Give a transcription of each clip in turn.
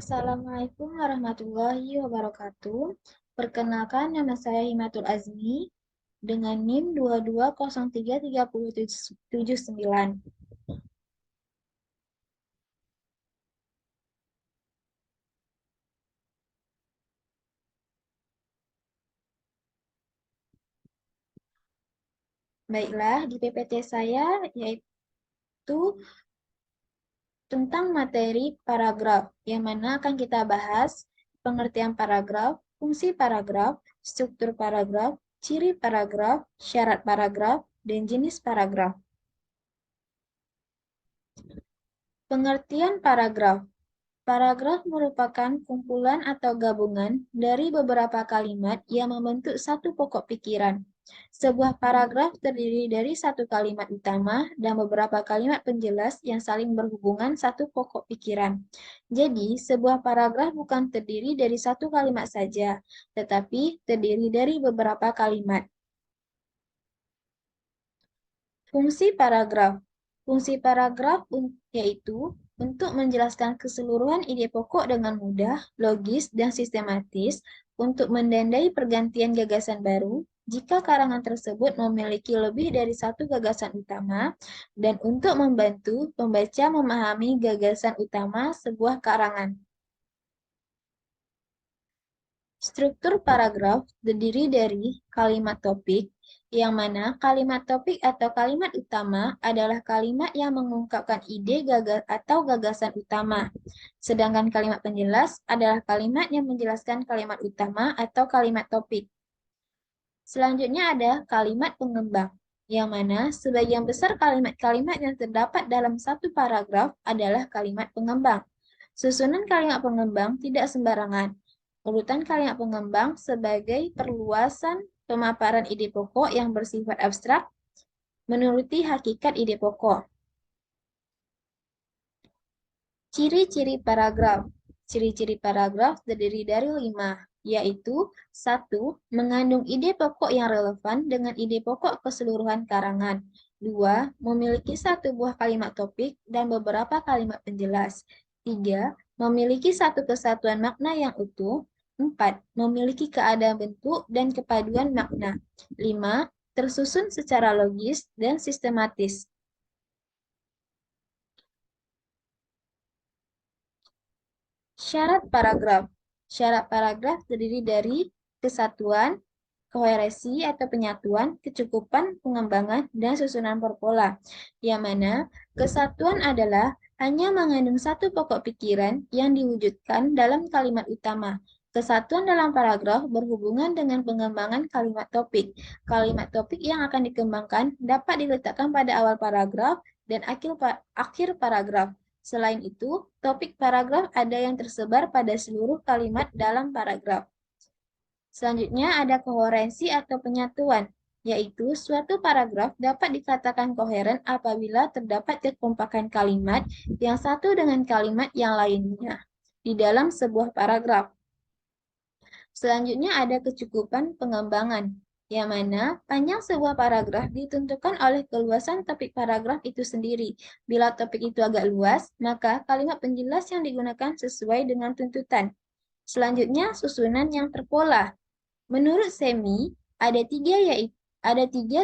Assalamualaikum warahmatullahi wabarakatuh. Perkenalkan, nama saya Himatul Azmi dengan NIM 2203379. Baiklah, di PPT saya yaitu tentang materi paragraf, yang mana akan kita bahas pengertian paragraf, fungsi paragraf, struktur paragraf, ciri paragraf, syarat paragraf, dan jenis paragraf. Pengertian paragraf. Paragraf merupakan kumpulan atau gabungan dari beberapa kalimat yang membentuk satu pokok pikiran. Sebuah paragraf terdiri dari satu kalimat utama dan beberapa kalimat penjelas yang saling berhubungan satu pokok pikiran. Jadi, sebuah paragraf bukan terdiri dari satu kalimat saja, tetapi terdiri dari beberapa kalimat. Fungsi paragraf. Fungsi paragraf yaitu untuk menjelaskan keseluruhan ide pokok dengan mudah, logis, dan sistematis, untuk mendandai pergantian gagasan baru, jika karangan tersebut memiliki lebih dari satu gagasan utama, dan untuk membantu pembaca memahami gagasan utama sebuah karangan. Struktur paragraf terdiri dari kalimat topik, yang mana kalimat topik atau kalimat utama adalah kalimat yang mengungkapkan ide atau gagasan utama. Sedangkan kalimat penjelas adalah kalimat yang menjelaskan kalimat utama atau kalimat topik. Selanjutnya ada kalimat pengembang, yang mana sebagian besar kalimat-kalimat yang terdapat dalam satu paragraf adalah kalimat pengembang. Susunan kalimat pengembang tidak sembarangan. Urutan kalimat pengembang sebagai perluasan pemaparan ide pokok yang bersifat abstrak menuruti hakikat ide pokok. Ciri-ciri paragraf. Ciri-ciri paragraf terdiri dari 5, yaitu 1. Mengandung ide pokok yang relevan dengan ide pokok keseluruhan karangan. 2. Memiliki satu buah kalimat topik dan beberapa kalimat penjelas. 3. Memiliki satu kesatuan makna yang utuh. 4. Memiliki keadaan bentuk dan kepaduan makna. 5. Tersusun secara logis dan sistematis. Syarat paragraf. Syarat paragraf terdiri dari kesatuan, koherensi atau penyatuan, kecukupan, pengembangan, dan susunan perpola. Yang mana kesatuan adalah hanya mengandung satu pokok pikiran yang diwujudkan dalam kalimat utama. Kesatuan dalam paragraf berhubungan dengan pengembangan kalimat topik. Kalimat topik yang akan dikembangkan dapat diletakkan pada awal paragraf dan akhir paragraf. Selain itu, topik paragraf ada yang tersebar pada seluruh kalimat dalam paragraf. Selanjutnya ada koherensi atau penyatuan, yaitu suatu paragraf dapat dikatakan koheren apabila terdapat kekompakan kalimat yang satu dengan kalimat yang lainnya di dalam sebuah paragraf. Selanjutnya ada kecukupan pengembangan, yang mana panjang sebuah paragraf ditentukan oleh keluasan topik paragraf itu sendiri. Bila topik itu agak luas, maka kalimat penjelas yang digunakan sesuai dengan tuntutan. Selanjutnya, susunan yang terpola. Menurut Semi, ada tiga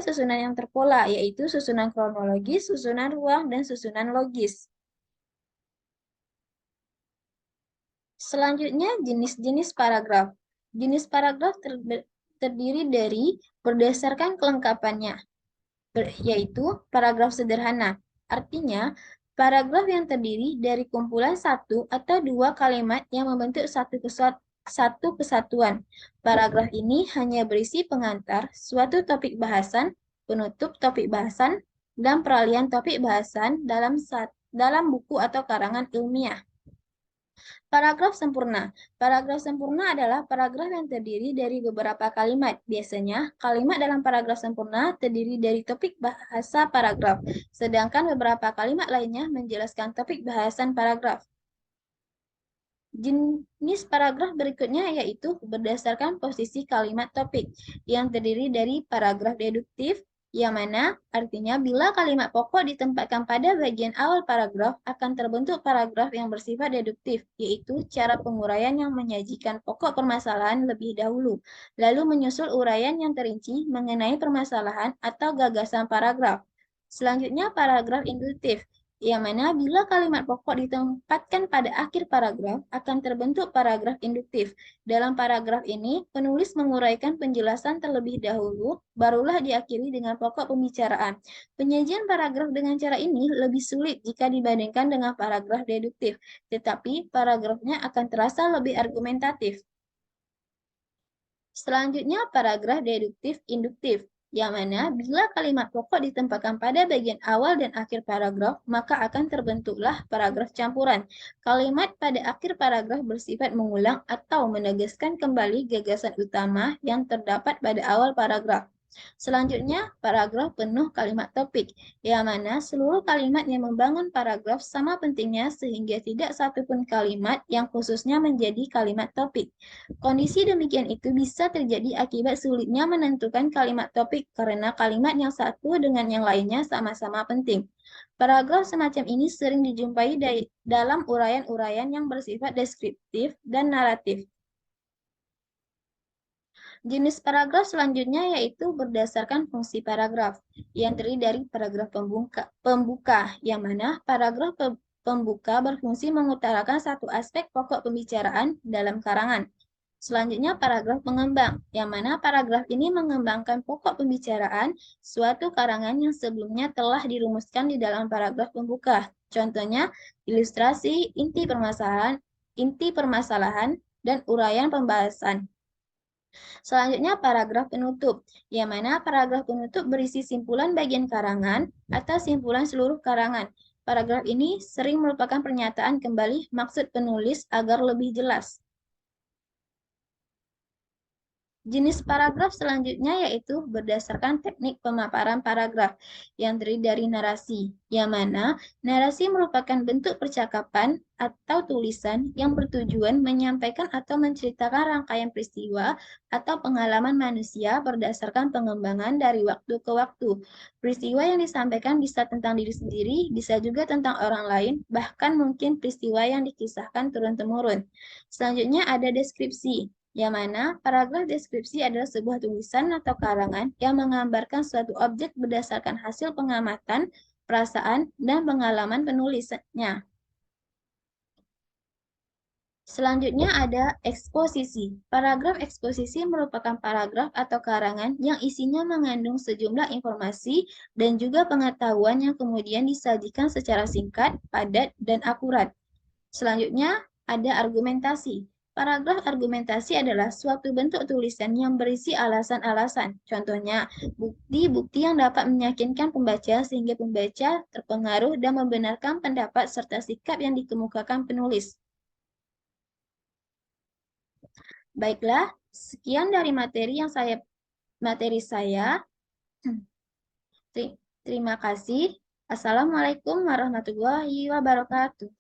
susunan yang terpola, yaitu susunan kronologis, susunan ruang, dan susunan logis. Selanjutnya, jenis-jenis paragraf. Jenis paragraf terdiri dari berdasarkan kelengkapannya, yaitu paragraf sederhana. Artinya, paragraf yang terdiri dari kumpulan satu atau dua kalimat yang membentuk satu kesatuan. Paragraf ini hanya berisi pengantar suatu topik bahasan, penutup topik bahasan, dan peralihan topik bahasan dalam buku atau karangan ilmiah. Paragraf sempurna. Paragraf sempurna adalah paragraf yang terdiri dari beberapa kalimat. Biasanya, kalimat dalam paragraf sempurna terdiri dari topik bahasa paragraf, sedangkan beberapa kalimat lainnya menjelaskan topik bahasan paragraf. Jenis paragraf berikutnya yaitu berdasarkan posisi kalimat topik, yang terdiri dari paragraf deduktif, yang mana artinya bila kalimat pokok ditempatkan pada bagian awal paragraf akan terbentuk paragraf yang bersifat deduktif, yaitu cara penguraian yang menyajikan pokok permasalahan lebih dahulu, lalu menyusul uraian yang terinci mengenai permasalahan atau gagasan paragraf. Selanjutnya paragraf induktif, yang mana bila kalimat pokok ditempatkan pada akhir paragraf akan terbentuk paragraf induktif. Dalam paragraf ini, penulis menguraikan penjelasan terlebih dahulu, barulah diakhiri dengan pokok pembicaraan. Penyajian paragraf dengan cara ini lebih sulit jika dibandingkan dengan paragraf deduktif, tetapi paragrafnya akan terasa lebih argumentatif. Selanjutnya, paragraf deduktif induktif, yang mana bila kalimat pokok ditempatkan pada bagian awal dan akhir paragraf, maka akan terbentuklah paragraf campuran. Kalimat pada akhir paragraf bersifat mengulang atau menegaskan kembali gagasan utama yang terdapat pada awal paragraf. Selanjutnya, paragraf penuh kalimat topik, yang mana seluruh kalimat yang membangun paragraf sama pentingnya sehingga tidak satupun kalimat yang khususnya menjadi kalimat topik. Kondisi demikian itu bisa terjadi akibat sulitnya menentukan kalimat topik karena kalimat yang satu dengan yang lainnya sama-sama penting. Paragraf semacam ini sering dijumpai dalam uraian-uraian yang bersifat deskriptif dan naratif. Jenis paragraf selanjutnya yaitu berdasarkan fungsi paragraf, yang terdiri dari paragraf pembuka, yang mana paragraf pembuka berfungsi mengutarakan satu aspek pokok pembicaraan dalam karangan. Selanjutnya paragraf pengembang, yang mana paragraf ini mengembangkan pokok pembicaraan suatu karangan yang sebelumnya telah dirumuskan di dalam paragraf pembuka. Contohnya, ilustrasi, inti permasalahan, dan uraian pembahasan. Selanjutnya paragraf penutup, yang mana paragraf penutup berisi simpulan bagian karangan atau simpulan seluruh karangan. Paragraf ini sering merupakan pernyataan kembali maksud penulis agar lebih jelas. Jenis paragraf selanjutnya yaitu berdasarkan teknik pemaparan paragraf yang terdiri dari narasi, yang mana narasi merupakan bentuk percakapan atau tulisan yang bertujuan menyampaikan atau menceritakan rangkaian peristiwa atau pengalaman manusia berdasarkan pengembangan dari waktu ke waktu. Peristiwa yang disampaikan bisa tentang diri sendiri, bisa juga tentang orang lain, bahkan mungkin peristiwa yang dikisahkan turun-temurun. Selanjutnya ada deskripsi, yang mana paragraf deskripsi adalah sebuah tulisan atau karangan yang menggambarkan suatu objek berdasarkan hasil pengamatan, perasaan, dan pengalaman penulisnya. Selanjutnya ada eksposisi. Paragraf eksposisi merupakan paragraf atau karangan yang isinya mengandung sejumlah informasi dan juga pengetahuan yang kemudian disajikan secara singkat, padat, dan akurat. Selanjutnya ada argumentasi. Paragraf argumentasi adalah suatu bentuk tulisan yang berisi alasan-alasan. Contohnya, bukti-bukti yang dapat meyakinkan pembaca sehingga pembaca terpengaruh dan membenarkan pendapat serta sikap yang dikemukakan penulis. Baiklah, sekian dari materi saya. Terima kasih. Assalamualaikum warahmatullahi wabarakatuh.